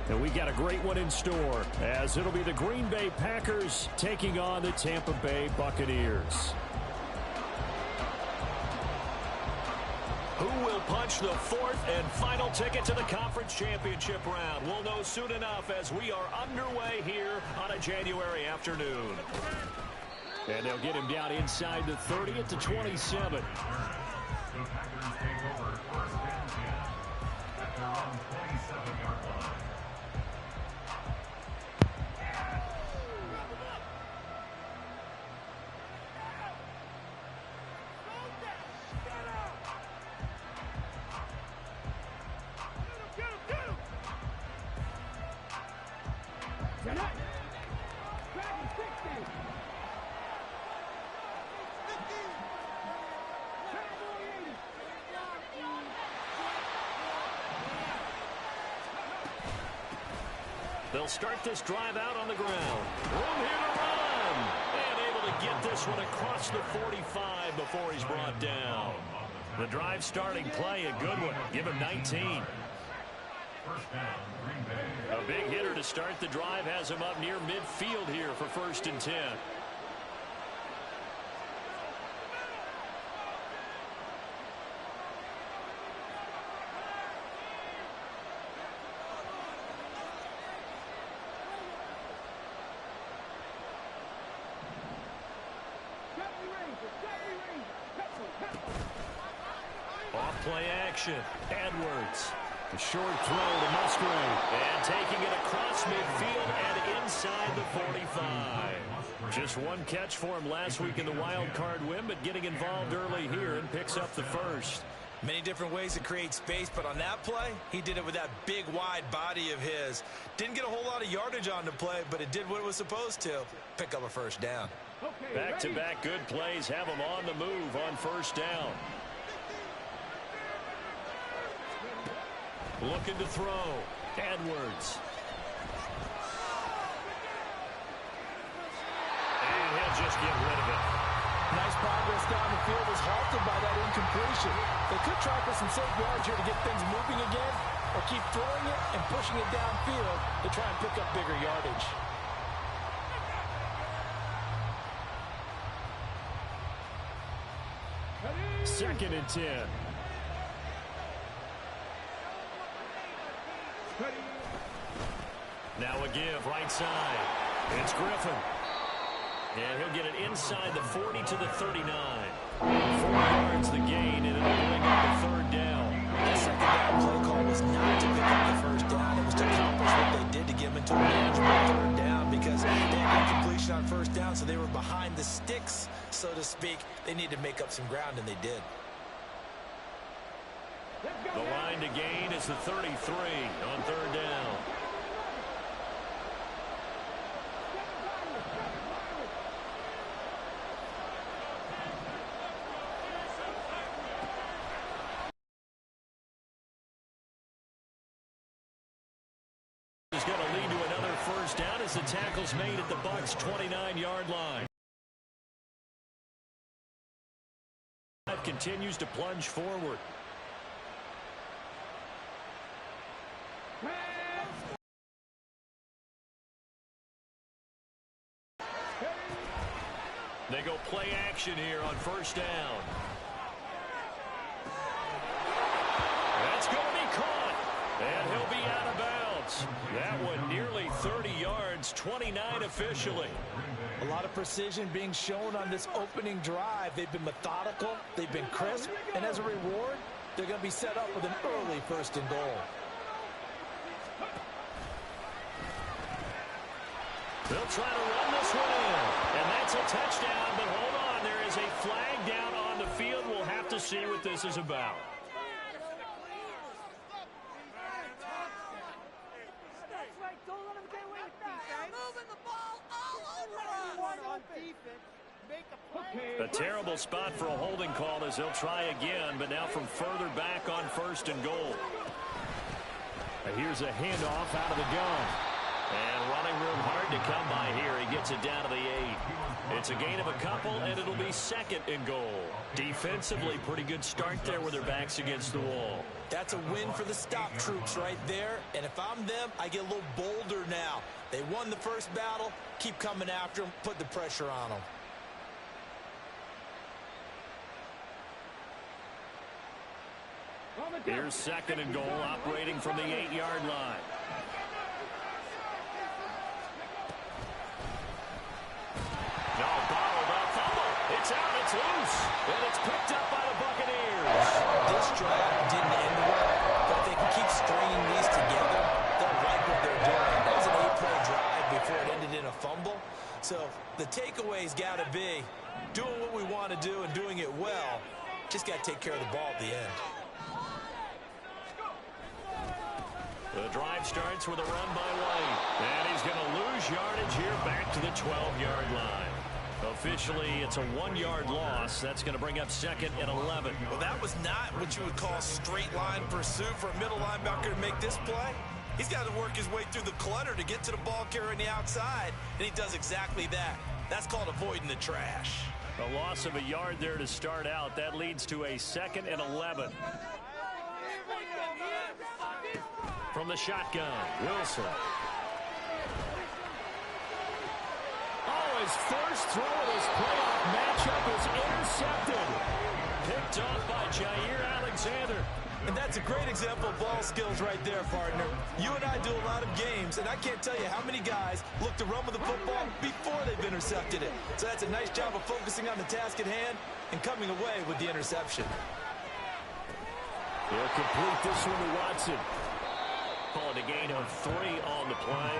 And we got a great one in store, as it'll be the Green Bay Packers taking on the Tampa Bay Buccaneers. Who will punch the fourth and final ticket to the conference championship round? We'll know soon enough as we are underway here on a January afternoon. And they'll get him down inside the 30 at the 27. They'll start this drive out on the ground. Room here to run. And able to get this one across the 45 before he's brought down. The drive starting play, a good one. Give him 19. A big hitter to start the drive has him up near midfield here for 1st and 10. Off-play action. Edwards. The short throw to Musgrave. And taking it across midfield and inside the 45. Just one catch for him last week in the wild card win, but getting involved early here and picks up the first. Many different ways to create space, but on that play, he did it with that big, wide body of his. Didn't get a whole lot of yardage on the play, but it did what it was supposed to. Pick up a first down. Back-to-back good plays have him on the move on 1st down. Looking to throw. Edwards. And he'll just get rid of it. Nice progress down the field was halted by that incompletion. They could try for some safe yards here to get things moving again, or keep throwing it and pushing it downfield to try and pick up bigger yardage. Second and 10. Now a give right side. It's Griffin. And he'll get it inside the 40 to the 39. 4 yards the gain, and it'll bring up the 3rd down. The second down play call was not to pick up the first down. It was to accomplish what they did to give him into a manageable 3rd down, because they had incompletion on 1st down, so they were behind the sticks, so to speak. They needed to make up some ground, and they did. The line to gain is the 33 on 3rd down. Is going to lead to another 1st down as the tackle's made at the Bucs' 29-yard line. Continues to plunge forward. They go play action here on 1st down. That's going to be caught. And he'll be out of bounds. That one nearly 30 yards, 29 officially. A lot of precision being shown on this opening drive. They've been methodical. They've been crisp. And as a reward, they're going to be set up with an early 1st and goal. They'll try to run this one in. And that's a touchdown, but hold on. There is a flag down on the field. We'll have to see what this is about. A terrible spot for a holding call as they'll try again, but now from further back on 1st and goal. And here's a handoff out of the gun. And running room hard to come by here. He gets it down to the 8. It's a gain of a couple, and it'll be 2nd and goal. Defensively, pretty good start there with their backs against the wall. That's a win for the stop troops right there. And if I'm them, I get a little bolder now. They won the first battle. Keep coming after them. Put the pressure on them. Here's 2nd and goal, operating from the 8-yard line. No, bottled up, fumble. It's out, it's loose, and it's picked up by the Buccaneers. This drive didn't end well, but they can keep stringing these together. They'll like what they're doing. That was an 8-play drive before it ended in a fumble. So the takeaway's got to be doing what we want to do and doing it well. Just got to take care of the ball at the end. The drive starts with a run by White. And he's going to lose yardage here back to the 12-yard line. Officially, it's a 1-yard loss. That's going to bring up 2nd and 11. Well, that was not what you would call straight line pursuit for a middle linebacker to make this play. He's got to work his way through the clutter to get to the ball carrier on the outside, and he does exactly that. That's called avoiding the trash. A loss of a yard there to start out. That leads to a 2nd and 11. From the shotgun, Wilson. Oh, his first throw of this playoff matchup is intercepted. Picked off by Jair Alexander. And that's a great example of ball skills right there, partner. You and I do a lot of games, and I can't tell you how many guys look to run with the football before they've intercepted it. So that's a nice job of focusing on the task at hand and coming away with the interception. He'll complete this one to Watson. Call it a gain of 3 on the play,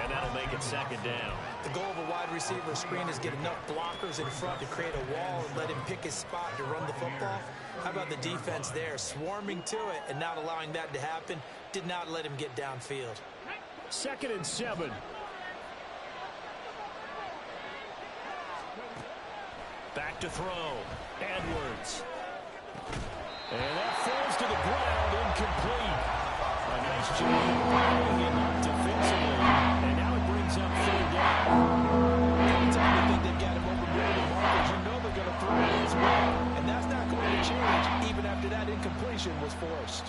and that'll make it 2nd down. The goal of a wide receiver screen is get enough blockers in front to create a wall and let him pick his spot to run the football. How about the defense there, swarming to it and not allowing that to happen? Did not let him get downfield. 2nd and 7. Back to throw. Edwards. And that falls to the ground, incomplete. A nice job bringing him up defensively. And now it brings up 3rd down. Anytime they think they've got him over the markers, you know they're going to throw it his way. And that's not going to change even after that incompletion was forced.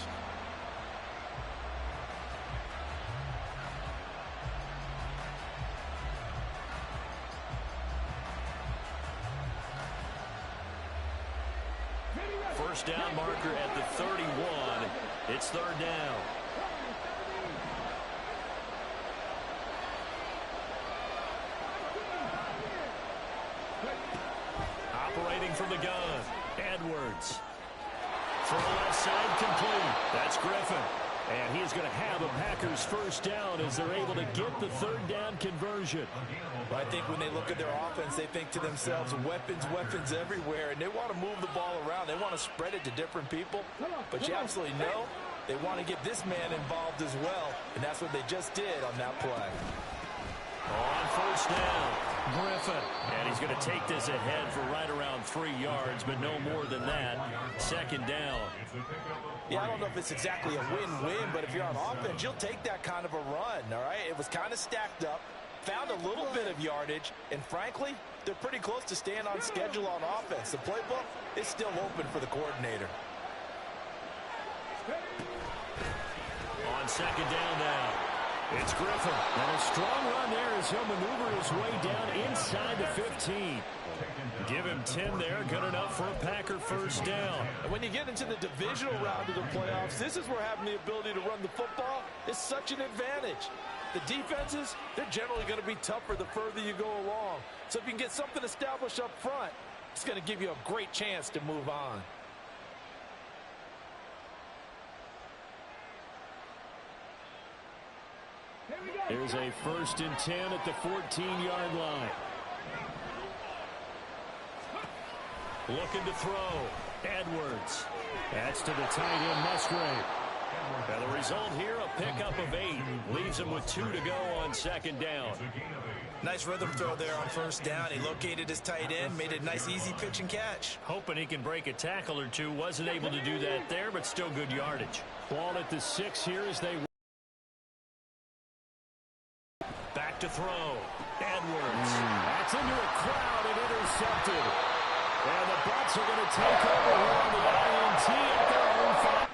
First down marker at the 31. It's 3rd down. Operating from the gun, Edwards. From the left side, complete. That's Griffin. And he's going to have a Packers first down as they're able to get the 3rd down conversion. Well, I think when they look at their offense, they think to themselves, weapons, weapons everywhere, and they want to move the ball around. They want to spread it to different people. But you absolutely know they want to get this man involved as well, and that's what they just did on that play. On first down, Griffin. And he's going to take this ahead for right around 3 yards, but no more than that. 2nd down. Yeah, I don't know if it's exactly a win-win, but if you're on offense, you'll take that kind of a run, all right? It was kind of stacked up, found a little bit of yardage, and frankly, they're pretty close to staying on schedule on offense. The playbook is still open for the coordinator. On 2nd down now. It's Griffin. And a strong run there as he'll maneuver his way down inside the 15. Give him 10 there. Good enough for a Packer first down. And when you get into the divisional round of the playoffs, this is where having the ability to run the football is such an advantage. The defenses, they're generally going to be tougher the further you go along. So if you can get something established up front, it's going to give you a great chance to move on. Here's a 1st and 10 at the 14-yard line. Looking to throw. Edwards. That's to the tight end, Musgrave. And the result here, a pickup of 8. Leaves him with 2 to go on 2nd down. Nice rhythm throw there on first down. He located his tight end, made a nice easy pitch and catch. Hoping he can break a tackle or two. Wasn't able to do that there, but still good yardage. Ball at the 6 here as they to throw. Edwards. That's into a crowd and intercepted. And the Bucs are going to take over here on the INT at their own 5.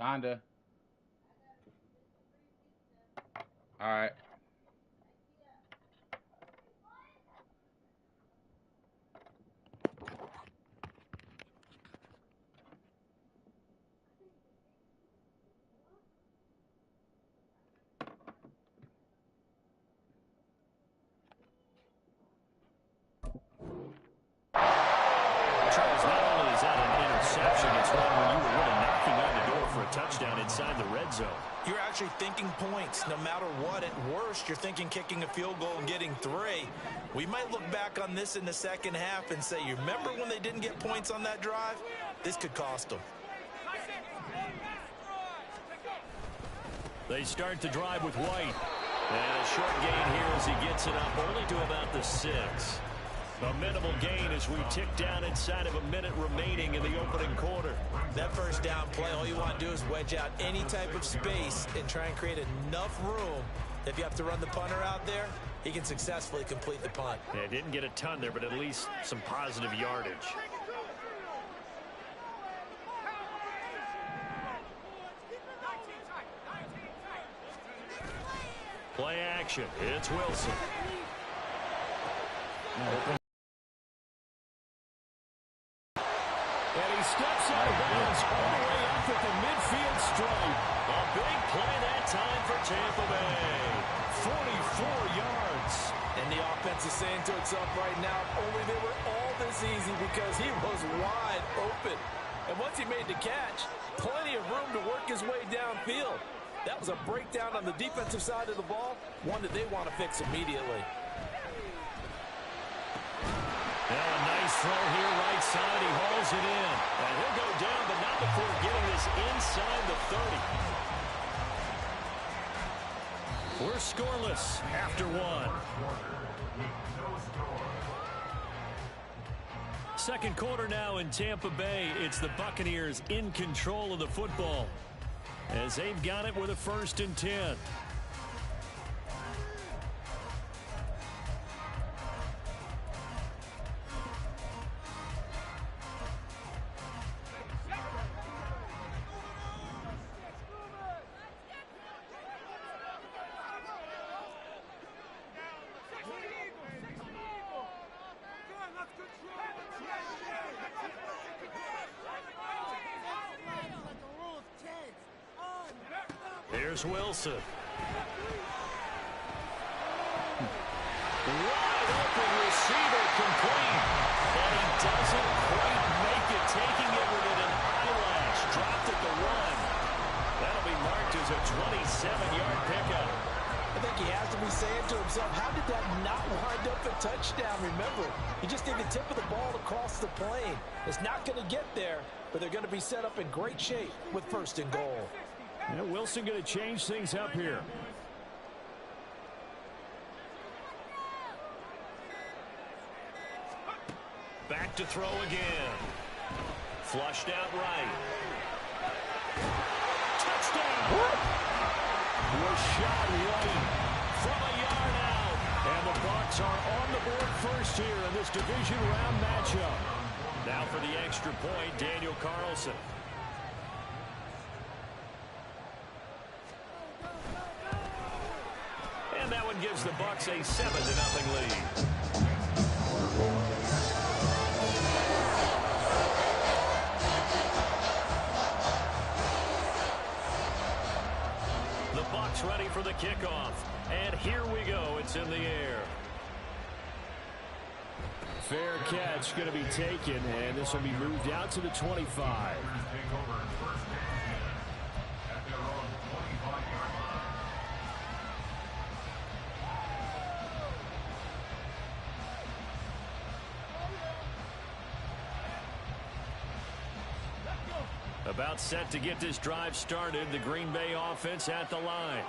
Kinda. Alright. Charles, not only is that an interception, it's one when you were really knocking on the door for a touchdown inside the red zone. You're actually thinking points. No matter what, at worst, you're thinking kicking a field goal and getting 3. We might look back on this in the second half and say, you remember when they didn't get points on that drive? This could cost them. They start the drive with White. And a short gain here as he gets it up only to about the 6. A minimal gain as we tick down inside of a minute remaining in the opening quarter. That first down play, all you want to do is wedge out any type of space and try and create enough room. If you have to run the punter out there, he can successfully complete the punt. Yeah, didn't get a ton there, but at least some positive yardage. Play action. It's Wilson. And he steps out of bounds all the way up at the midfield stripe. A big play that time for Tampa Bay. 44 yards. And the offense is saying to itself right now, only they were all this easy because he was wide open. And once he made the catch, plenty of room to work his way downfield. That was a breakdown on the defensive side of the ball, one that they want to fix immediately. Now a nice throw here right side. He hauls it in. And he'll go down, but not before getting this inside the 30. We're scoreless after 1. Second quarter now in Tampa Bay. It's the Buccaneers in control of the football as they've got it with a 1st and 10. Here's Wilson. Wide open receiver complete. And he doesn't quite make it, taking it within an eyelash. Dropped at the 1. That'll be marked as a 27-yard pickup. I think he has to be saying to himself, how did that not wind up a touchdown? Remember, he just need the tip of the ball across the plane. It's not going to get there, but they're going to be set up in great shape with 1st and goal. Yeah, Wilson going to change things up here. Back to throw again. Flushed out right. Touchdown! Was shot right from a yard out. And the Bucs are on the board first here in this division round matchup. Now for the extra point, Daniel Carlson. And that one gives the Bucs a 7-0 lead. The Bucs ready for the kickoff. And here we go. It's in the air. Fair catch going to be taken, and this will be moved out to the 25. About set to get this drive started. The Green Bay offense at the line.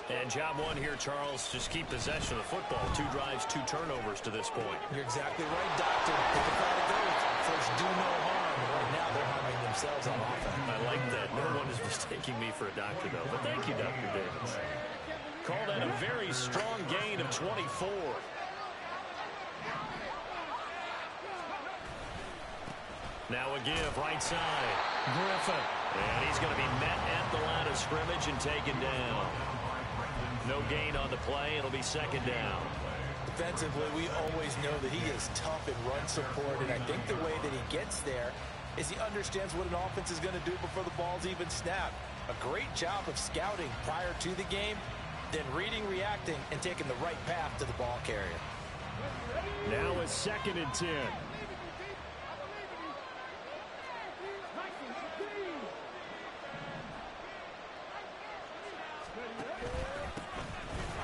And job one here, Charles, just keep possession of the football. 2 drives, 2 turnovers to this point. You're exactly right, Doctor. With the product goes, first do no harm. Right now they're harming themselves on offense. I like that. No one is mistaking me for a doctor, though. But thank you, Dr. Davis. Call that a very strong gain of 24. Now a give, right side. Griffin. And he's going to be met at the line of scrimmage and taken down. No gain on the play. It'll be second down. Defensively, we always know that he is tough in run support, and I think the way that he gets there is he understands what an offense is going to do before the ball's even snapped. A great job of scouting prior to the game, then reading, reacting, and taking the right path to the ball carrier. Now it's 2nd and 10.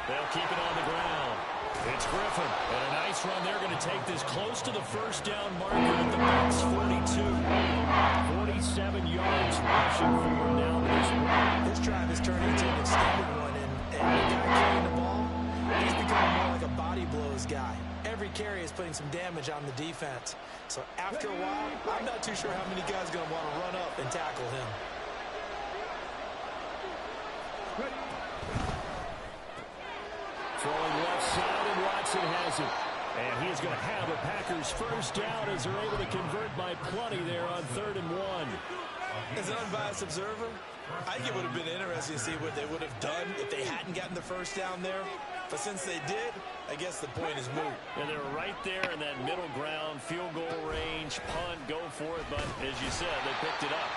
They'll keep it on the ground. It's Griffin. And a nice run. They're going to take this close to the first down marker at the Bucs 42. 47 yards rushing for now. This drive is turning into an extended one, and the guy carrying the ball, he's becoming more like a body blows guy. Every carry is putting some damage on the defense. So after a while, I'm not too sure how many guys are going to want to run up and tackle him. Throwing left side, and Watson has it. And he's going to have a Packers first down as they're able to convert by plenty there on 3rd and 1. As an unbiased observer, I think it would have been interesting to see what they would have done if they hadn't gotten the first down there. But since they did, I guess the point is moot. And they were right there in that middle ground, field goal range, punt, go for it. But as you said, they picked it up.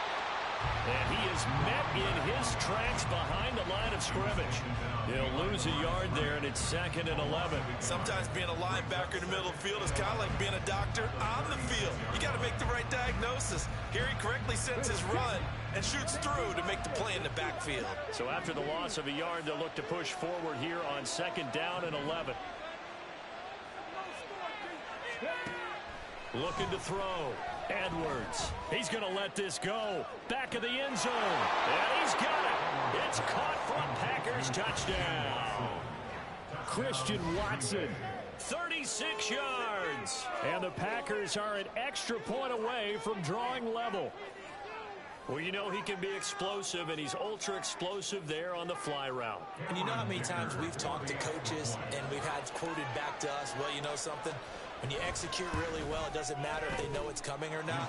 And he is met in his tracks behind the line of scrimmage. He'll lose a yard there, and it's 2nd and 11. Sometimes being a linebacker in the middle of the field is kind of like being a doctor on the field. You got to make the right diagnosis. Here he correctly sets his run and shoots through to make the play in the backfield. So after the loss of a yard, they'll look to push forward here on 2nd down and 11. Looking to throw. Edwards. He's going to let this go. Back of the end zone. And he's got it. It's caught for a Packers touchdown. Christian Watson. 36 yards. And the Packers are an extra point away from drawing level. Well, you know he can be explosive, and he's ultra explosive there on the fly route. And you know how many times we've talked to coaches and we've had quoted back to us, well, you know something? When you execute really well, it doesn't matter if they know it's coming or not.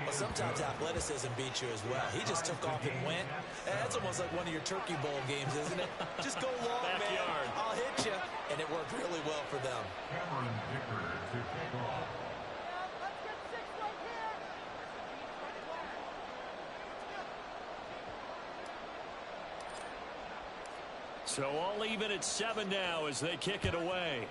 But sometimes athleticism beats you as well. He just took off and went. That's almost like one of your Turkey Bowl games, isn't it? Just go long, man. I'll hit you. And it worked really well for them. So all even at 7 now as they kick it away.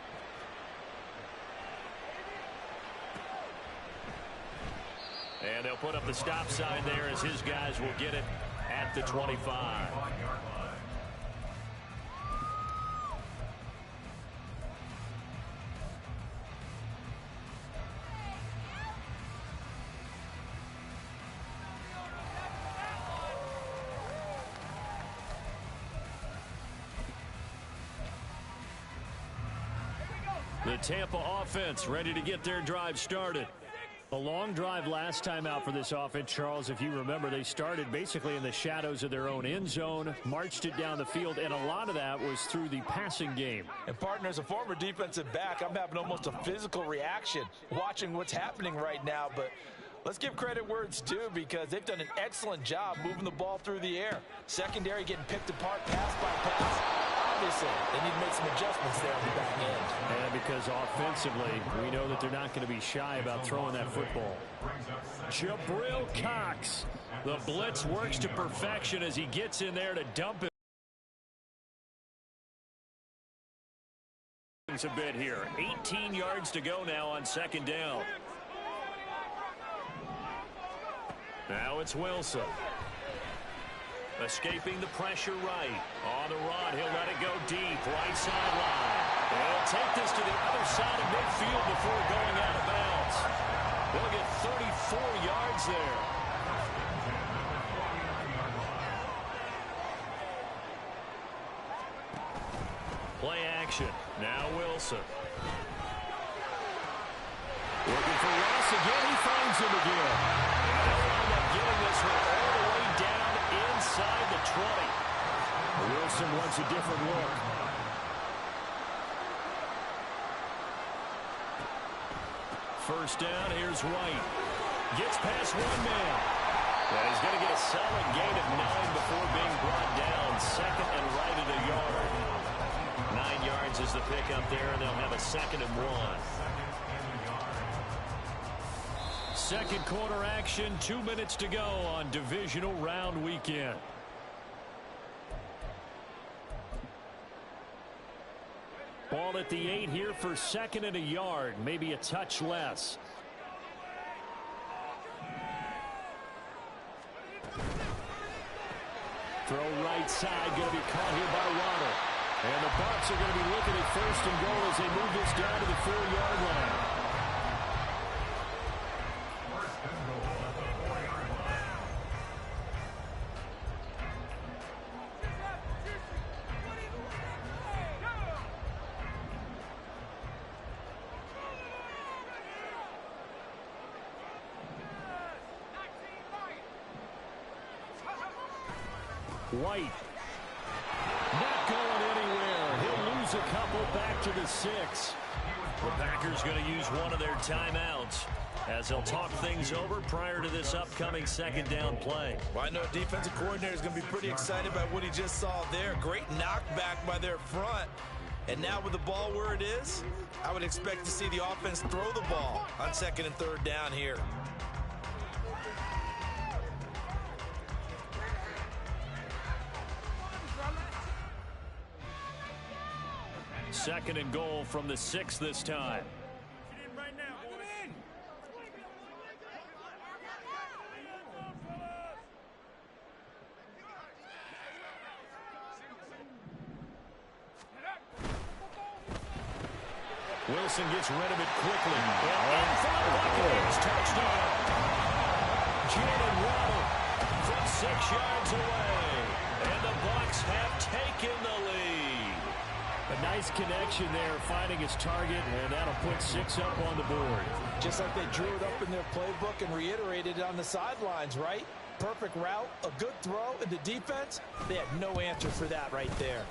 And they'll put up the stop sign there as his guys will get it at the 25. The Tampa offense ready to get their drive started. A long drive last time out for this offense, Charles. If you remember, they started basically in the shadows of their own end zone, marched it down the field, and a lot of that was through the passing game. And partner, as a former defensive back, I'm having almost a physical reaction watching what's happening right now. But let's give credit where it's due, because they've done an excellent job moving the ball through the air. Secondary getting picked apart pass by pass. Obviously, they need to make some adjustments there on the back end. And because offensively, we know that they're not going to be shy about throwing that football. Jabril Cox. The blitz works to perfection as he gets in there to dump it. A bit here. 18 yards to go now on 2nd down. Now it's Wilson. Escaping the pressure right. On the run, he'll let it go deep. Right sideline. He'll take this to the other side of midfield before going out of bounds. They'll get 34 yards there. Play action. Now Wilson. Looking for Ross again. He finds him again. They'll end up getting this one all the way down inside the 20. Wilson wants a different look. First down, here's White. Gets past one man. And he's going to get a solid gain of 9 before being brought down. Second and right at a yard. 9 yards is the pickup there, and they'll have a 2nd and 1. Second quarter action, 2 minutes to go on divisional round weekend. Ball at the 8 here for 2nd and a yard, maybe a touch less. Throw right side, going to be caught here by Waddle. And the Bucs are going to be looking at 1st and goal as they move this down to the 4-yard line. White. Not going anywhere. He'll lose a couple back to the 6. The Packers going to use one of their timeouts as they'll talk things over prior to this upcoming 2nd down play. Well, I know defensive coordinator is going to be pretty excited by what he just saw there. Great knockback by their front. And now with the ball where it is, I would expect to see the offense throw the ball on 2nd and 3rd down here. Second and goal from the 6 this time. Wilson gets rid of it quickly. And Buccaneers touchdown. Jalen Waddle from 6 yards away. And the Bucs have taken the lead. A nice connection there, finding his target, and that'll put 6 up on the board. Just like they drew it up in their playbook and reiterated it on the sidelines, right? Perfect route, a good throw, and the defense, they had no answer for that right there.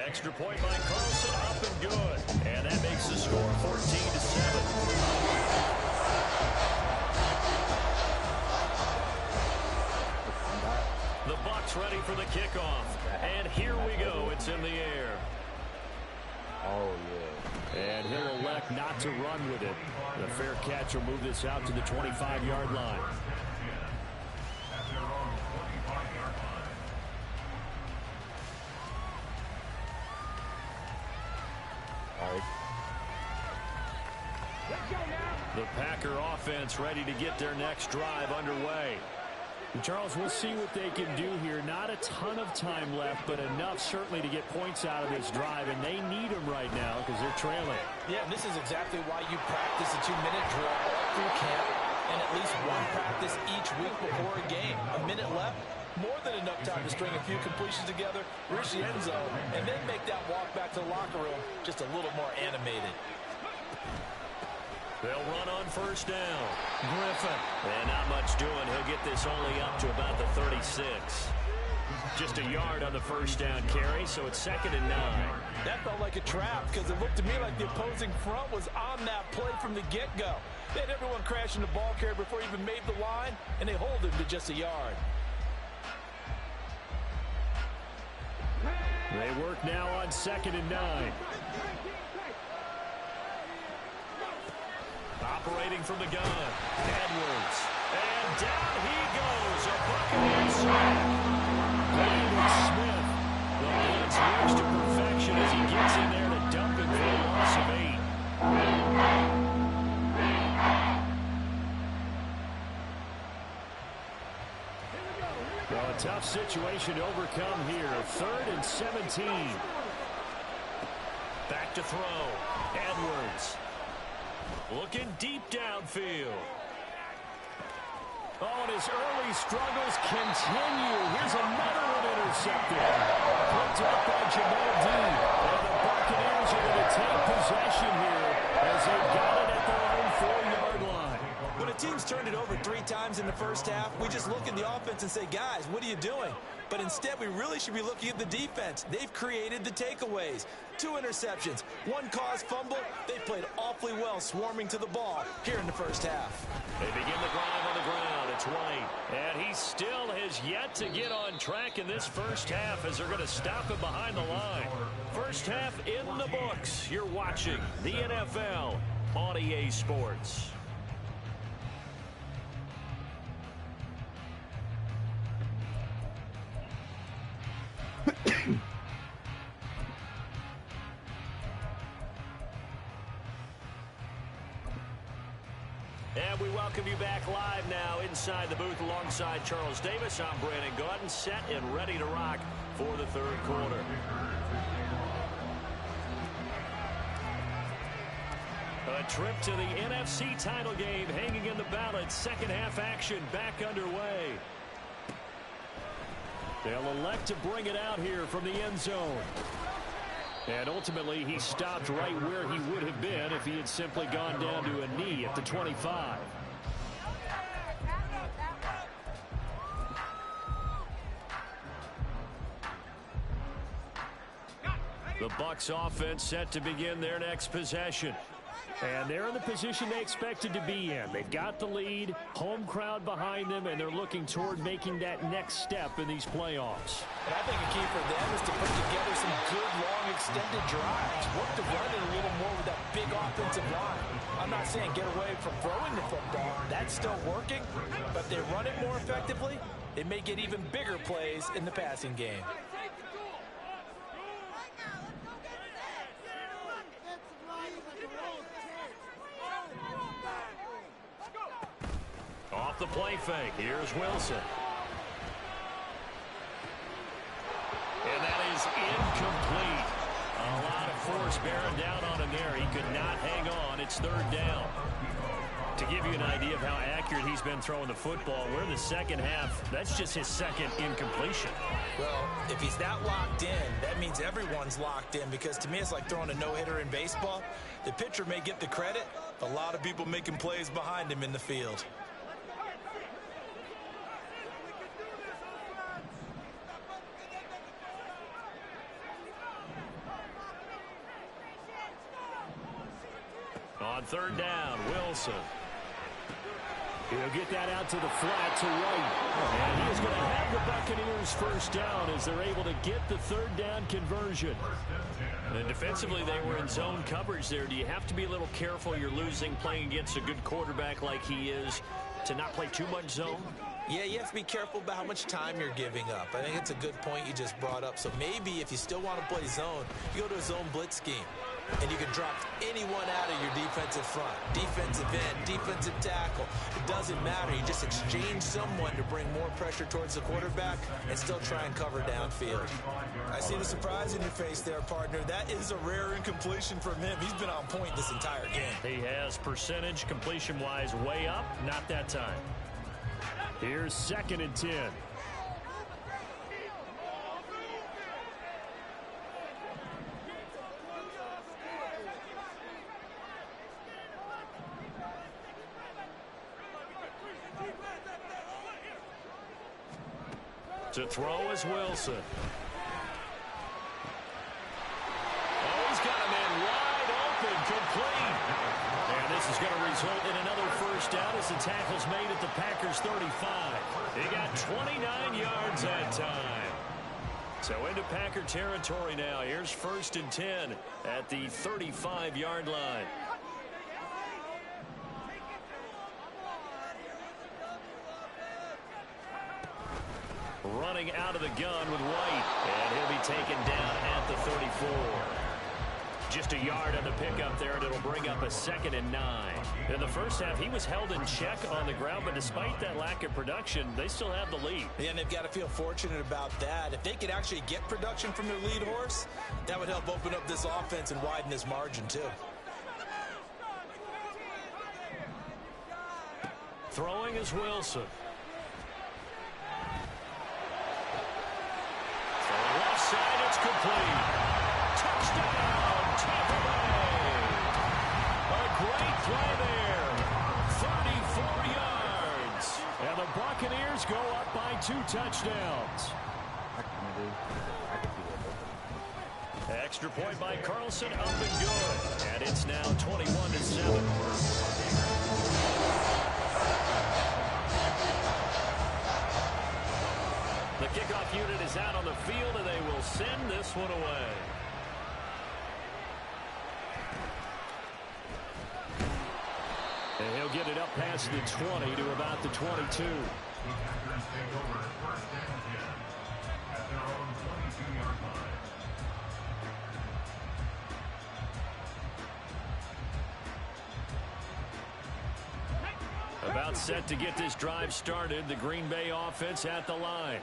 Extra point by Carlson, up and good. And that makes the score 14-7. The Bucs ready for the kickoff. And here we go. It's in the air. Oh, yeah. And he'll elect not to run with it. The fair catch will move this out to the 25-yard line. The Packer offense ready to get their next drive underway. Charles, we'll see what they can do here. Not a ton of time left, but enough certainly to get points out of this drive, and they need them right now because they're trailing. Yeah, and this is exactly why you practice a 2-minute drill all through camp and at least one practice each week before a game. A minute left, more than enough time to string a few completions together, reach the end zone, and then make that walk back to the locker room just a little more animated. They'll run on 1st down. Griffin. And not much doing. He'll get this only up to about the 36. Just a yard on the 1st down carry, so it's 2nd and 9. That felt like a trap because it looked to me like the opposing front was on that play from the get-go. They had everyone crashing the ball carrier before he even made the line, and they hold him to just a yard. They work now on 2nd and 9. Operating from the gun. Edwards. And down he goes. A Buccaneers sack. Brandon Smith. The blitz works to perfection as he gets in there to dump it for a loss of 8. Well, a tough situation to overcome here. 3rd and 17. Back to throw. Edwards. Looking deep downfield. Oh, and his early struggles continue. Here's another one intercepted. Picked up by Jamal Dean. And the Buccaneers are going to take possession here as they've got it at their own 4-yard line. When a team's turned it over 3 times in the first half, we just look at the offense and say, guys, what are you doing? But instead, we really should be looking at the defense. They've created the takeaways. 2 interceptions, 1 caused fumble. They played awfully well swarming to the ball here in the first half. They begin the still has yet to get on track in this first half as they're going to stop him behind the line. First half in the books. You're watching the NFL on EA Sports. And we welcome you back live now inside the booth alongside Charles Davis. I'm Brandon Gaudin, set and ready to rock for the third quarter. A trip to the NFC title game hanging in the balance. Second half action back underway. They'll elect to bring it out here from the end zone. And ultimately, he stopped right where he would have been if he had simply gone down to a knee at the 25. The Bucs offense set to begin their next possession. And they're in the position they expected to be in. They've got the lead, home crowd behind them, and they're looking toward making that next step in these playoffs. And I think a key for them is to put together some good, long, extended drives. Work to run it a little more with that big offensive line. I'm not saying get away from throwing the football. That's still working. But if they run it more effectively, they may get even bigger plays in the passing game. Off the play fake, here's Wilson. And that is incomplete. A lot of force bearing down on him there. He could not hang on. It's third down. To give you an idea of how accurate he's been throwing the football, we're in the second half. That's just his second incompletion. Well, if he's that locked in, that means everyone's locked in, because to me it's like throwing a no-hitter in baseball. The pitcher may get the credit, a lot of people making plays behind him in the field. On third down, Wilson. He'll get that out to the flat to right. And he is going to have the Buccaneers first down as they're able to get the third down conversion. And defensively, they were in zone coverage there. Do you have to be a little careful? You're losing playing against a good quarterback like he is to not play too much zone? Yeah, you have to be careful about how much time you're giving up. I think it's a good point you just brought up. So maybe if you still want to play zone, you go to a zone blitz scheme. And you can drop anyone out of your defensive front. Defensive end, defensive tackle. It doesn't matter. You just exchange someone to bring more pressure towards the quarterback and still try and cover downfield. I see the surprise in your face there, partner. That is a rare incompletion from him. He's been on point this entire game. He has percentage completion-wise way up. Not that time. Here's 2nd and 10. To throw is Wilson. Oh, he's got a man wide open, complete. And this is going to result in another first down as the tackle's made at the Packers' 35. They got 29 yards that time. So into Packer territory now. Here's 1st and 10 at the 35-yard line. Running out of the gun with White, and he'll be taken down at the 34. Just a yard on the pickup there, and it'll bring up a 2nd and 9. In the first half, he was held in check on the ground, but despite that lack of production, they still have the lead. Yeah, and they've got to feel fortunate about that. If they could actually get production from their lead horse, that would help open up this offense and widen this margin, too. Throwing is Wilson. Left side, it's complete. Touchdown, Tampa Bay. A great play there. 34 yards. And the Buccaneers go up by 2 touchdowns. Extra point by Carlson, up and good. And it's now 21-7. unit is out on the field, and they will send this one away. And he'll get it up past the 20 to about the 22. About set to get this drive started. The Green Bay offense at the line.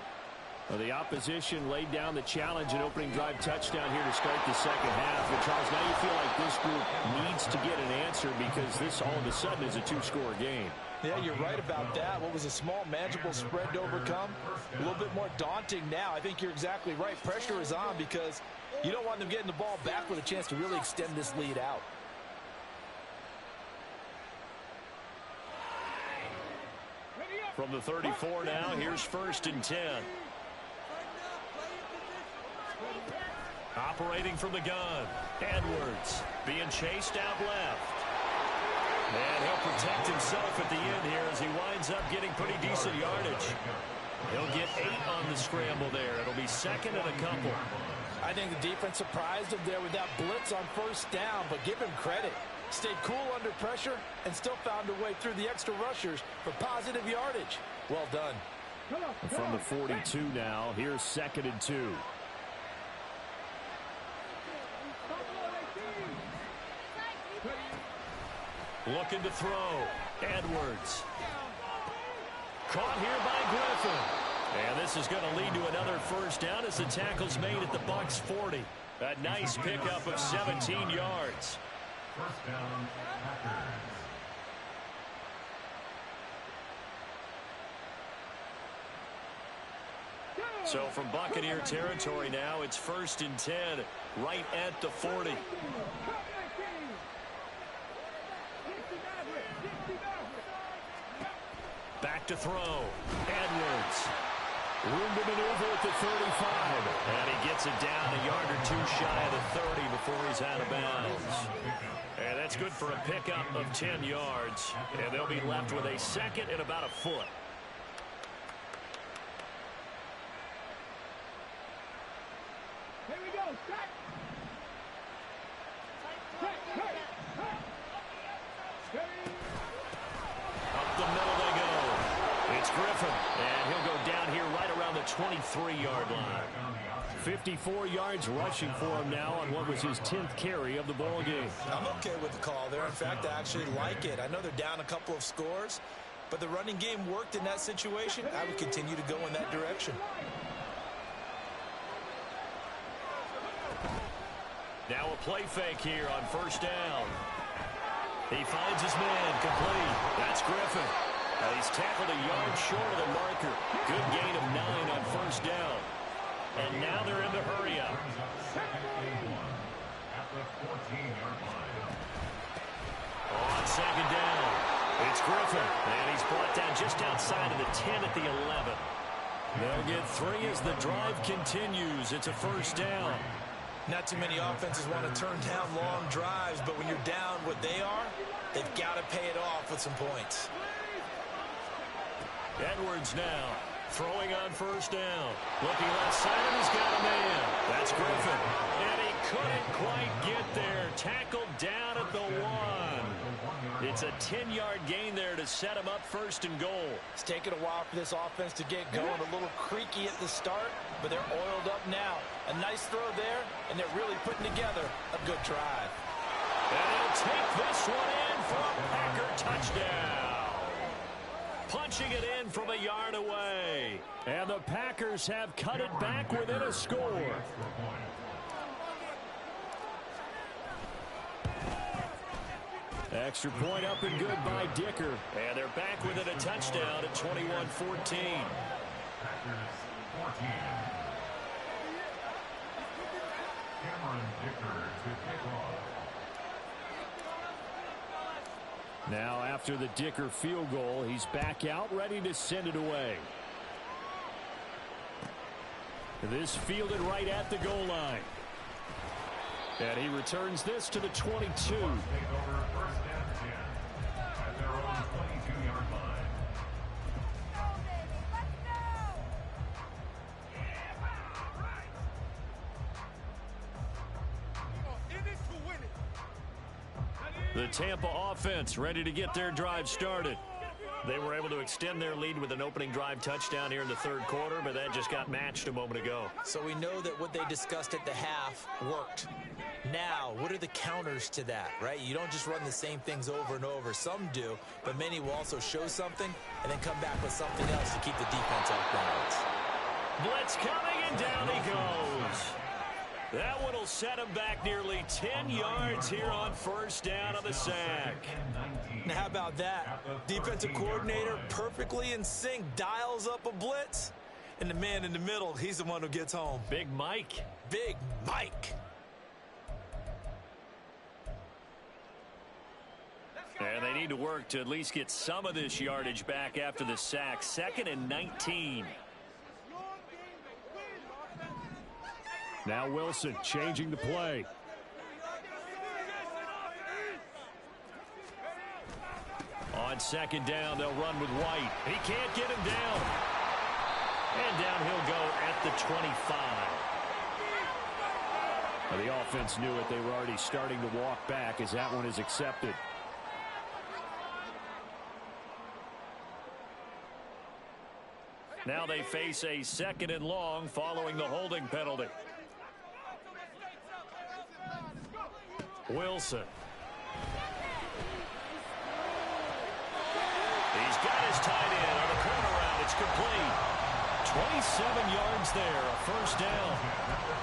Well, the opposition laid down the challenge and opening drive touchdown here to start the second half. And Charles, now you feel like this group needs to get an answer because this all of a sudden is a two-score game. Yeah, you're right about that. What was a small, manageable spread to overcome? A little bit more daunting now. I think you're exactly right. Pressure is on because you don't want them getting the ball back with a chance to really extend this lead out. From the 34 now, here's 1st and 10. Operating from the gun. Edwards being chased out left. And he'll protect himself at the end here as he winds up getting pretty decent yardage. He'll get 8 on the scramble there. It'll be 2nd and a couple. I think the defense surprised him there with that blitz on 1st down, but give him credit. Stayed cool under pressure and still found a way through the extra rushers for positive yardage. Well done. From the 42 now, here's 2nd and 2. Looking to throw. Edwards. Caught here by Griffin. And this is going to lead to another 1st down as the tackle's made at the Bucs 40. A nice pickup of 17 yards. 1st down, Packers. So from Buccaneer territory now, it's 1st and 10, right at the 40. Back to throw. Edwards. Room to maneuver at the 35. And he gets it down a yard or 2 shy of the 30 before he's out of bounds. And that's good for a pickup of 10 yards. And they'll be left with a 2nd and about a foot. Here we go. Up the middle they go. It's Griffin. And he'll go down here right around the 23-yard line. 54 yards rushing for him now on what was his 10th carry of the ball game. I'm okay with the call there. In fact, I actually like it. I know they're down a couple of scores, but the running game worked in that situation. I would continue to go in that direction. Now a play fake here on 1st down. He finds his man complete. That's Griffin. He's tackled a yard short of the marker. Good gain of 9 on 1st down. And now they're in the hurry up. On 2nd down, it's Griffin. And he's brought down just outside of the 10 at the 11. They'll get 3 as the drive continues. It's a 1st down. Not too many offenses want to turn down long drives, but when you're down what they are, they've got to pay it off with some points. Edwards now throwing on 1st down. Looking left side, he's got a man. That's Griffin. And he couldn't quite get there. Tackled down at the 1. It's a 10-yard gain there to set him up 1st and goal. It's taken a while for this offense to get going. A little creaky at the start, but they're oiled up now. A nice throw there, and they're really putting together a good drive. And he'll take this one in for a Packer touchdown. Punching it in from a yard away. And the Packers have cut it back within a score. Extra point up and good by Dicker. And they're back within a touchdown at 21-14. Now after the Dicker field goal, he's back out ready to send it away. This fielded right at the goal line. And he returns this to the 22. The Tampa offense ready to get their drive started. They were able to extend their lead with an opening drive touchdown here in the third quarter, but that just got matched a moment ago. So we know that what they discussed at the half worked. Now, what are the counters to that, right? You don't just run the same things over and over. Some do, but many will also show something and then come back with something else to keep the defense off balance. Blitz coming, and down he goes. That one will set him back nearly 10 yards here on first down of the sack. Now, how about that? Defensive coordinator perfectly in sync, dials up a blitz, and the man in the middle, he's the one who gets home. Big Mike. Big Mike. And they need to work to at least get some of this yardage back after the sack. 2nd and 19. Now Wilson changing the play. On 2nd down, they'll run with White. He can't get him down. And down he'll go at the 25. Well, the offense knew it. They were already starting to walk back as that one is accepted. Now they face a 2nd and long following the holding penalty. Wilson. He's got his tight end on the corner route. It's complete. 27 yards there, a first down.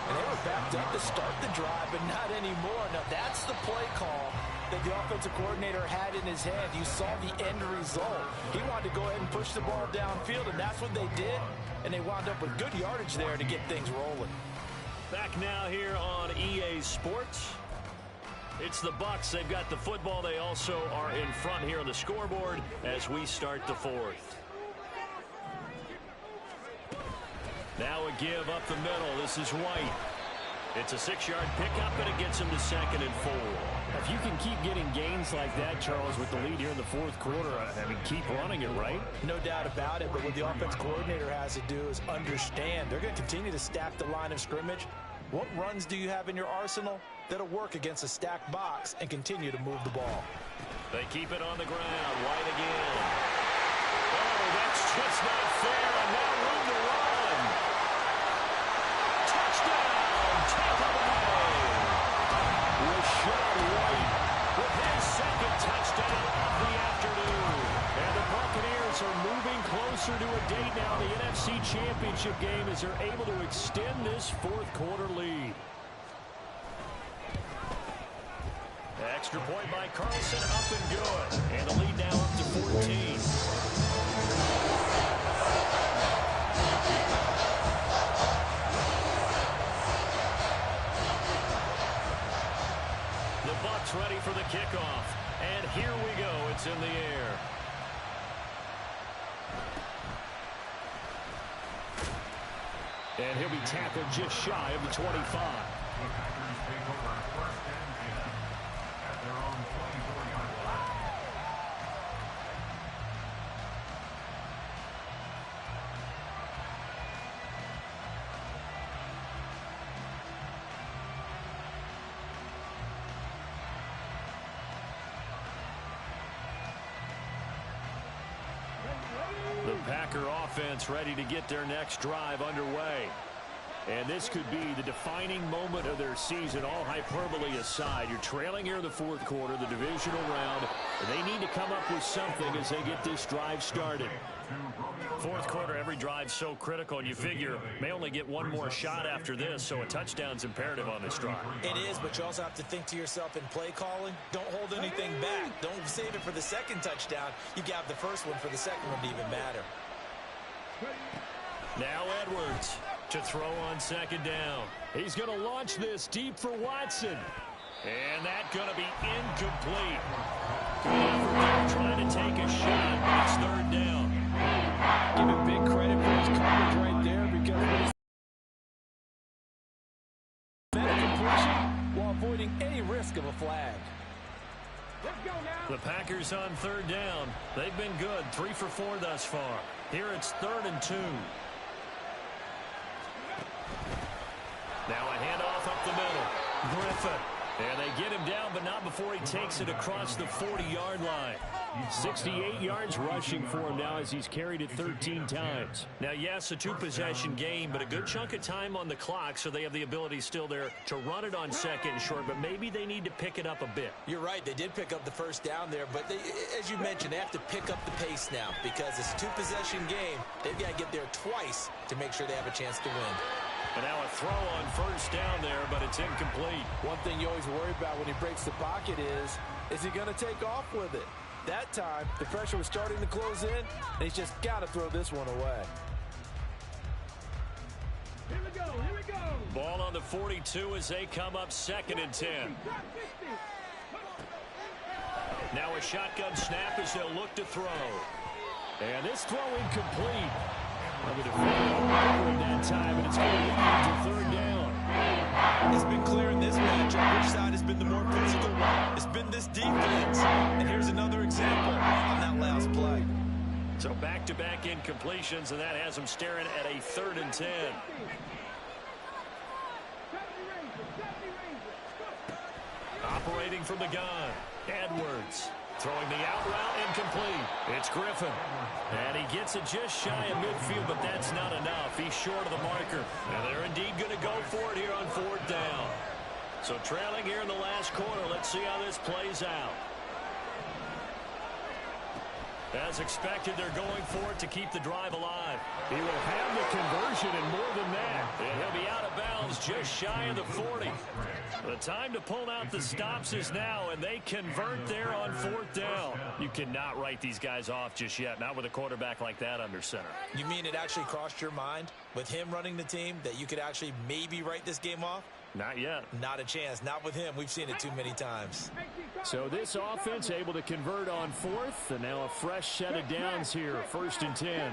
And they were backed up to start the drive, but not anymore. Now, that's the play call that the offensive coordinator had in his head. You saw the end result. He wanted to go ahead and push the ball downfield, and that's what they did. And they wound up with good yardage there to get things rolling. Back now here on EA Sports. It's the Bucs. They've got the football. They also are in front here on the scoreboard as we start the fourth. Now a give up the middle. This is White. It's a 6-yard pickup, and it gets him to 2nd and 4. If you can keep getting gains like that, Charles, with the lead here in the fourth quarter, I mean, keep running it, right? No doubt about it, but what the offense coordinator has to do is understand. They're going to continue to stack the line of scrimmage. What runs do you have in your arsenal that'll work against a stacked box and continue to move the ball? They keep it on the ground. White again. Oh, that's just not fair, and now room to run. Touchdown, Tampa Bay. Rashad White with his 2nd touchdown of the afternoon. And the Buccaneers are moving closer to a date now in the NFC Championship game as they're able to extend this fourth quarter lead. Extra point by Carlson, up and good. And the lead now up to 14. The Bucs ready for the kickoff. And here we go. It's in the air. And he'll be tackled just shy of the 25. The Packers take over 1st and 10 at their own 24-yard line. The Packer offense ready to get their next drive underway. And this could be the defining moment of their season, all hyperbole aside. You're trailing here in the fourth quarter, the divisional round. And they need to come up with something as they get this drive started. Fourth quarter, every drive's so critical, and you figure may only get one more shot after this, so a touchdown's imperative on this drive. It is, but you also have to think to yourself in play calling, don't hold anything back. Don't save it for the 2nd touchdown. You got the first one for the 2nd one to even matter. Now Edwards to throw on 2nd down. He's going to launch this deep for Watson. And that's going to be incomplete. Good effort trying to take a shot, but it's 3rd down. Give him big credit for his coverage right there because completion while avoiding any risk of a flag. The Packers on 3rd down. They've been good, 3 for 4 thus far. Here it's 3rd and 2. Now a handoff up the middle. Griffin And they get him down, but not before he takes it across the 40-yard line. 68 yards rushing for him now as he's carried it 13 times. Now, yes, a two-possession game, but a good chunk of time on the clock, so they have the ability still there to run it on second and short, but maybe they need to pick it up a bit. You're right. They did pick up the first down there, but as you mentioned, they have to pick up the pace now because it's a two-possession game. They've got to get there twice to make sure they have a chance to win. And now a throw on first down there, but it's incomplete. One thing you always worry about when he breaks the pocket is he going to take off with it? That time, the pressure was starting to close in, and he's just got to throw this one away. Here we go, here we go. Ball on the 42 as they come up 2nd and 10. Now a shotgun snap as they'll look to throw. And this throw incomplete. The defender in that time, and it's going to lead to 3rd down. It's been clear in this matchup which side has been the more physical one. It's been this defense. And here's another example on that last play. So back-to-back incompletions, and that has them staring at a 3rd and 10. Operating from the gun, Edwards. Throwing the out route, incomplete. It's Griffin. And he gets it just shy of midfield, but that's not enough. He's short of the marker. And they're indeed going to go for it here on 4th down. So trailing here in the last quarter. Let's see how this plays out. As expected, they're going for it to keep the drive alive. He will have the conversion and more than that. And he'll be out of bounds just shy of the 40. The time to pull out the stops is now, and they convert there on 4th down. You cannot write these guys off just yet, not with a quarterback like that under center. You mean it actually crossed your mind with him running the team that you could actually maybe write this game off? Not yet. Not a chance. Not with him. We've seen it too many times. So this offense able to convert on 4th, and now a fresh set of downs here, 1st and 10.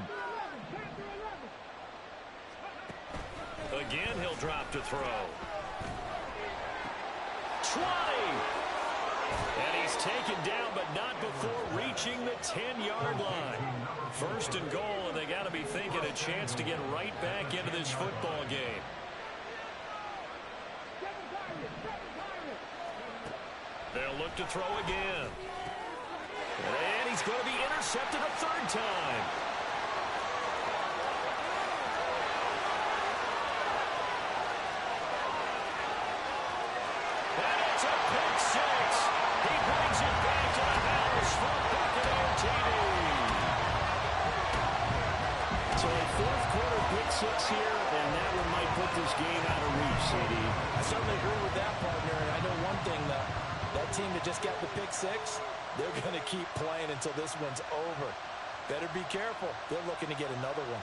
Again, he'll drop to throw. 20! And he's taken down, but not before reaching the 10-yard line. 1st and goal, and they got to be thinking a chance to get right back into this football game. They'll look to throw again. And he's going to be intercepted a 3rd time. And it's a pick 6. He brings it back to the house for Buccaneer TD. So a 4th quarter pick 6 here, and that one might put this game out of reach, CD. I certainly agree with that, partner. And I know one thing, though. That team that just got the pick 6, they're going to keep playing until this one's over. Better be careful. They're looking to get another one.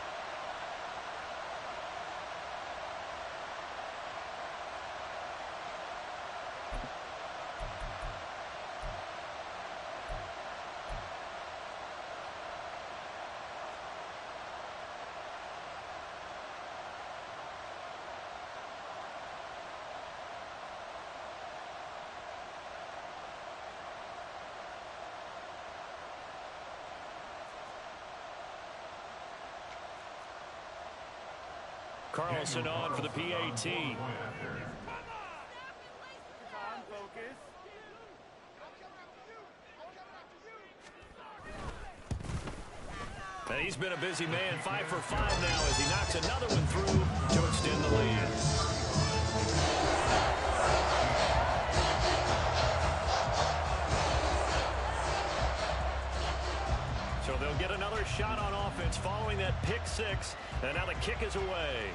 Carlson on for the PAT. And he's been a busy man, 5 for 5 now as he knocks another one through to extend the lead. So they'll get another shot on offense following that pick 6, and now the kick is away.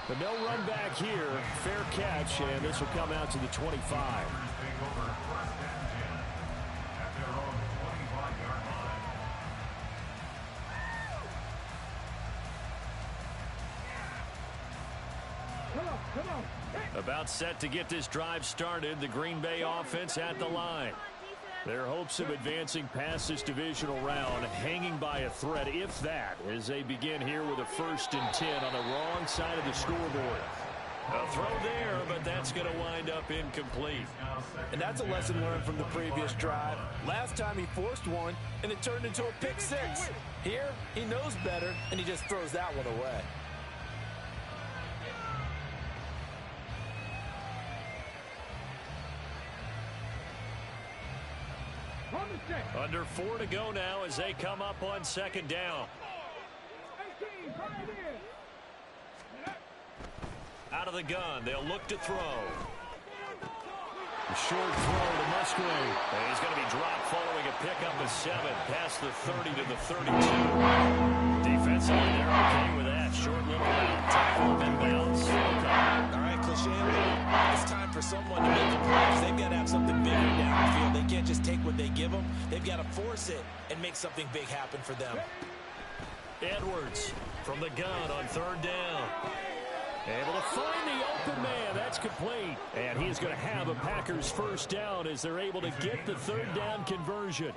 But no run back here. Fair catch, and this will come out to the 25. About set to get this drive started. The Green Bay offense at the line. Their hopes of advancing past this divisional round hanging by a thread, if that, as they begin here with a 1st and 10 on the wrong side of the scoreboard. A throw there, but that's going to wind up incomplete. And that's a lesson learned from the previous drive. Last time he forced one, and it turned into a pick 6. Here, he knows better, and he just throws that one away. Under 4 to go now as they come up on second down. Out of the gun, they'll look to throw. A short throw to Musgrave. And he's going to be dropped following a pickup of 7 past the 30 to the 32. Defensively, they're okay with that. Short little tackle of inbounds. All right, Cliche, it's time for someone to make the plays. They've got to have something bigger downfield. They can't just take what they give them. They've got to force it and make something big happen for them. Edwards from the gun on third down. Able to find the open man. That's complete. And he's going to have a Packers first down as they're able to get the third down conversion.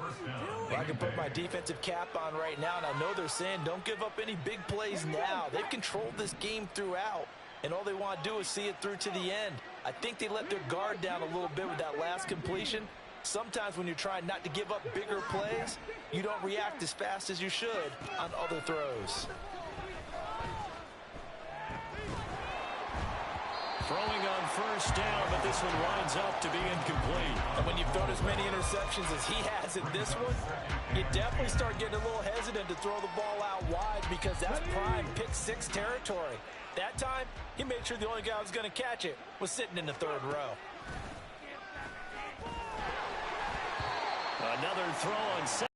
Well, I can put my defensive cap on right now, and I know they're saying don't give up any big plays now. They've controlled this game throughout, and all they want to do is see it through to the end. I think they let their guard down a little bit with that last completion. Sometimes when you're trying not to give up bigger plays, you don't react as fast as you should on other throws. Throwing on first down, but this one winds up to be incomplete. And when you've thrown as many interceptions as he has in this one, you definitely start getting a little hesitant to throw the ball out wide because that's prime pick 6 territory. That time, he made sure the only guy who was going to catch it was sitting in the third row. Another throw on second.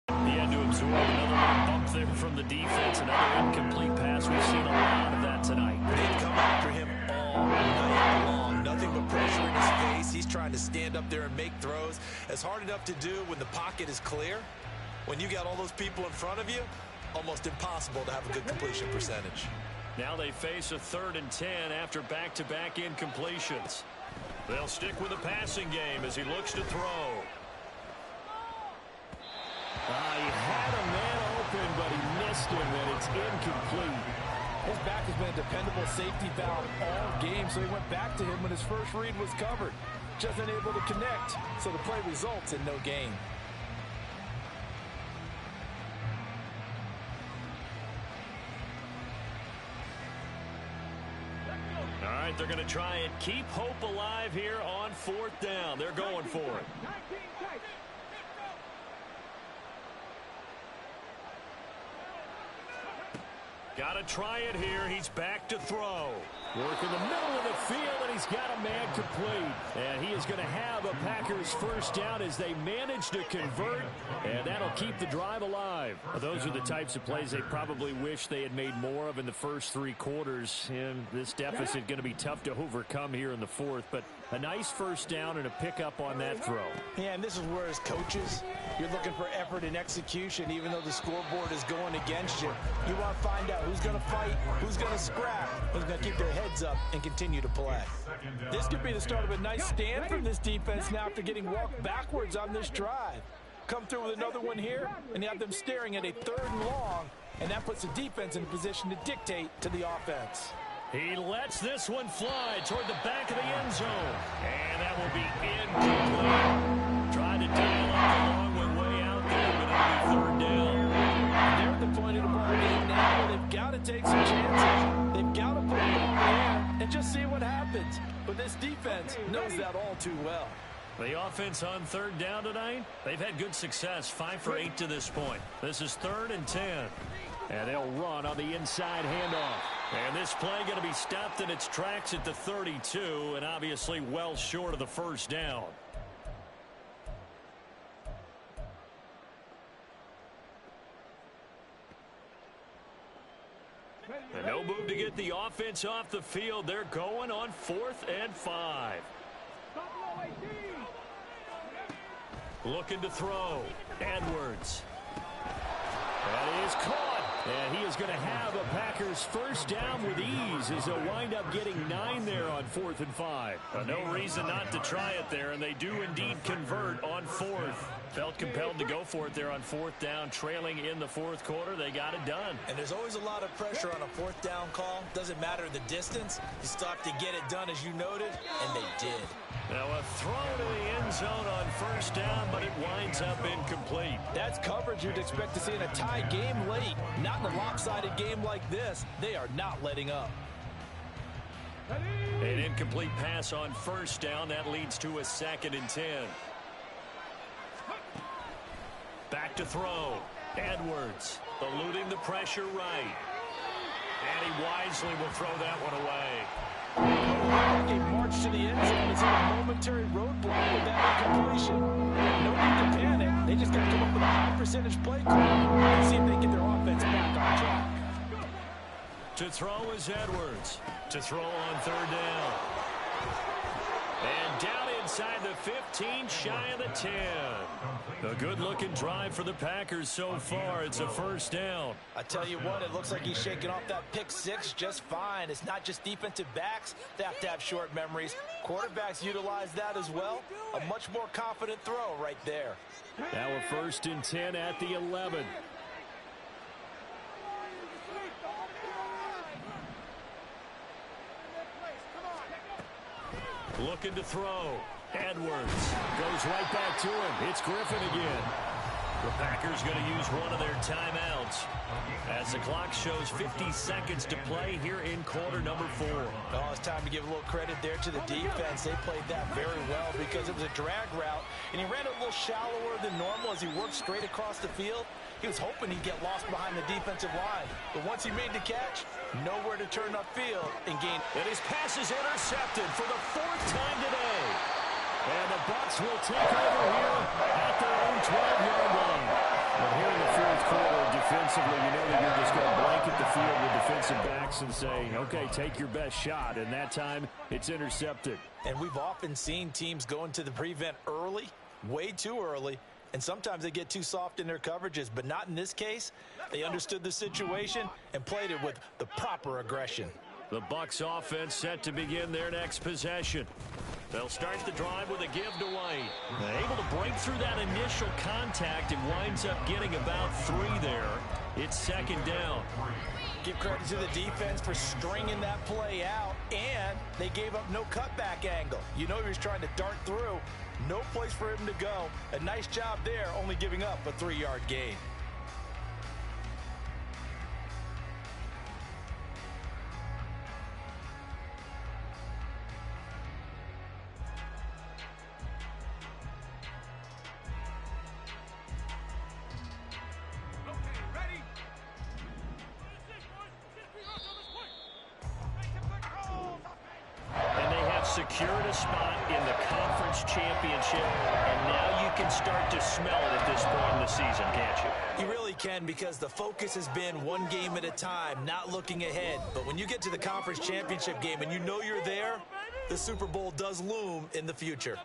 He had to absorb another little bump there from the defense. Another incomplete pass. We've seen a lot of that tonight. They've come after him all night long. Nothing but pressure in his face. He's trying to stand up there and make throws. It's hard enough to do when the pocket is clear. When you got all those people in front of you, almost impossible to have a good completion percentage. Now they face a 3rd and 10 after back-to-back incompletions. They'll stick with the passing game as he looks to throw. He had a man open, but he missed him, and it's incomplete. His back has been a dependable safety valve all game, so he went back to him when his first read was covered. Just unable to connect, so the play results in no gain. All right, they're going to try and keep hope alive here on 4th down. They're going for it. Got to try it here. He's back to throw. Work in the middle of the field, and he's got a man complete. And he is going to have a Packers first down as they manage to convert, and that'll keep the drive alive. Well, those are the types of plays they probably wish they had made more of in the first 3 quarters. And this deficit going to be tough to overcome here in the 4th. But a nice first down and a pickup on that throw. Yeah, and this is where as coaches, you're looking for effort and execution, even though the scoreboard is going against you. You want to find out who's going to fight, who's going to scrap, who's going to keep their heads up and continue to play. This could be the start of a nice stand from this defense now after getting walked backwards on this drive. Come through with another one here, and you have them staring at a 3rd and long, and that puts the defense in a position to dictate to the offense. He lets this one fly toward the back of the end zone. And that will be incomplete. Tried to dial up the long one way out there, but it'll be 3rd down. They're at the point of the ball game now. They've got to take some chances. They've got to put the ball in the air and just see what happens. But this defense knows that all too well. The offense on 3rd down tonight, they've had good success, 5 for 8 to this point. This is 3rd and 10. And they'll run on the inside handoff. And this play going to be stopped in its tracks at the 32, and obviously well short of the first down. And no move to get the offense off the field. They're going on 4th and 5. Looking to throw. Edwards. That is caught. And he is going to have a Packers first down with ease as they'll wind up getting 9 there on 4th and 5. No reason not to try it there, and they do indeed convert on 4th. Felt compelled to go for it there on 4th down, trailing in the 4th quarter. They got it done. And there's always a lot of pressure on a 4th down call. Doesn't matter the distance. You stop to get it done, as you noted, and they did. Now a throw to the end zone on first down, but it winds up incomplete. That's coverage you'd expect to see in a tie game late. Not in a lopsided game like this. They are not letting up. An incomplete pass on first down. That leads to a 2nd and 10. Back to throw. Edwards eluding the pressure right. And he wisely will throw that one away. A march to the end zone is in a momentary roadblock with that incompletion. No need to panic. They just got to come up with a high percentage play call and see if they get their offense back on track. To throw is Edwards. To throw on third down. And down inside the 15, shy of the 10. A good-looking drive for the Packers so far. It's a first down. I tell you what, it looks like he's shaking off that pick six just fine. It's not just defensive backs that have to have short memories. Quarterbacks utilize that as well. A much more confident throw right there. Now a first and 10 at the 11. Looking to throw. Edwards goes right back to him. It's Griffin again. The Packers going to use one of their timeouts as the clock shows 50 seconds to play here in quarter number 4. Oh, it's time to give a little credit there to the defense. They played that very well because it was a drag route, and he ran a little shallower than normal as he worked straight across the field. He was hoping he'd get lost behind the defensive line. But once he made the catch, nowhere to turn upfield and gain. And his pass is intercepted for the 4th time today. And the Bucs will take over here at their own 12-yard line. But here in the 4th quarter, defensively, you know that you're just going to blanket the field with defensive backs and say, okay, take your best shot. And that time, it's intercepted. And we've often seen teams go into the prevent early, way too early. And sometimes they get too soft in their coverages, but not in this case. They understood the situation and played it with the proper aggression. The Bucs offense set to begin their next possession. They'll start the drive with a give to White. Able to break through that initial contact and winds up getting about 3 there. It's second down. Give credit to the defense for stringing that play out, and they gave up no cutback angle. You know he was trying to dart through. No place for him to go. A nice job there, only giving up a 3-yard gain. Secured a spot in the conference championship, and now you can start to smell it at this point in the season, can't you? You really can, because the focus has been one game at a time, not looking ahead. But when you get to the conference championship game and you know you're there, the Super Bowl does loom in the future.